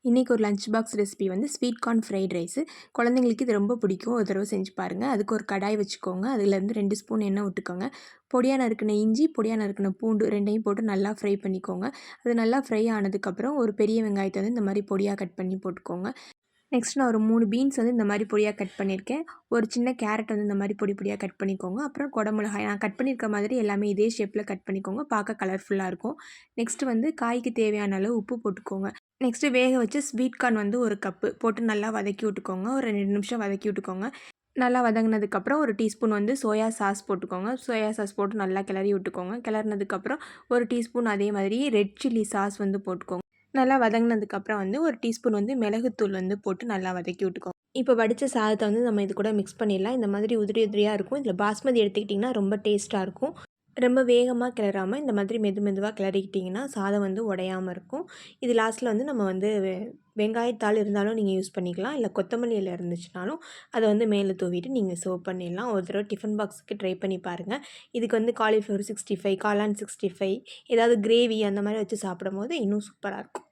இன்றைக்கி ஒரு lunch box recipe வந்து ஸ்வீட் கார்ன் ஃப்ரைட் ரைஸு. குழந்தைங்களுக்கு இது ரொம்ப பிடிக்கும். ஒரு தடவை செஞ்சு பாருங்கள். அதுக்கு ஒரு கடாய் வச்சுக்கோங்க. அதுலேருந்து 2 ஸ்பூன் எண்ணெய் விட்டுக்கோங்க. பொடியாக நறுக்கின இஞ்சி, பொடியாக நறுக்கின பூண்டு 2யும் போட்டு நல்லா ஃப்ரை பண்ணிக்கோங்க. அது நல்லா ஃப்ரை ஆனதுக்கப்புறம் ஒரு பெரிய வெங்காயத்தை வந்து இந்த மாதிரி பொடியாக கட் பண்ணி போட்டுக்கோங்க. நெக்ஸ்ட் நான் ஒரு 3 பீன்ஸ் வந்து இந்த மாதிரி பொடியாக கட் பண்ணியிருக்கேன். ஒரு சின்ன கேரட் வந்து இந்த மாதிரி பொடி பொடியாக கட் பண்ணிக்கோங்க. அப்புறம் குடமிளகாய் நான் கட் பண்ணியிருக்க மாதிரி எல்லாமே இதே ஷேப்பில் கட் பண்ணிக்கோங்க. பார்க்க கலர்ஃபுல்லாக இருக்கும். நெக்ஸ்ட் வந்து காய்க்கு தேவையான அளவு உப்பு போட்டுக்கோங்க. நெக்ஸ்ட்டு வேக வச்ச ஸ்வீட் கார்ன் வந்து 1 கப்பு போட்டு நல்லா வதக்கி விட்டுக்கோங்க. ஒரு 2 நிமிஷம் வதக்கி விட்டுக்கோங்க. நல்லா வதங்கினதுக்கப்புறம் ஒரு டீஸ்பூன் வந்து சோயா சாஸ் போட்டுக்கோங்க. சோயா சாஸ் போட்டு நல்லா கிளறி விட்டுக்கோங்க. கிளறினதுக்கப்புறம் ஒரு டீஸ்பூன் அதே மாதிரி ரெட் சில்லி சாஸ் வந்து போட்டுக்கோங்க. நல்லா வதங்கினதுக்கப்புறம் வந்து ஒரு டீஸ்பூன் வந்து மிளகுத்தூள் வந்து போட்டு நல்லா வதக்கி விட்டுக்கோங்க. இப்போ வடித்த சாதத்தை வந்து நம்ம இது கூட மிக்ஸ் பண்ணிடலாம். இந்த மாதிரி உதிரி உதிரியாக இருக்கும். இதில் பாஸ்மதி எடுத்துக்கிட்டிங்கன்னா ரொம்ப டேஸ்ட்டாக இருக்கும். ரொம்ப வேகமாக கிளறாமல் இந்த மாதிரி மெதுவாக கிளறிக்கிட்டிங்கன்னா சாதம் வந்து உடையாமல் இருக்கும். இது லாஸ்ட்டில் வந்து நம்ம வந்து வெங்காயத்தாள் இருந்தாலும் நீங்கள் யூஸ் பண்ணிக்கலாம். இல்லை கொத்தமல்லி இலை இருந்துச்சுனாலும் அதை வந்து மேலே தூவிட்டு நீங்கள் சர்வ் பண்ணிடலாம். ஒரு தடவை டிஃபன் பாக்ஸுக்கு ட்ரை பண்ணி பாருங்கள். இதுக்கு வந்து காலிஃப்ளவர் 65, காளான் 65 ஏதாவது கிரேவி அந்த மாதிரி வச்சு சாப்பிடும்போது இன்னும் சூப்பராக இருக்கும்.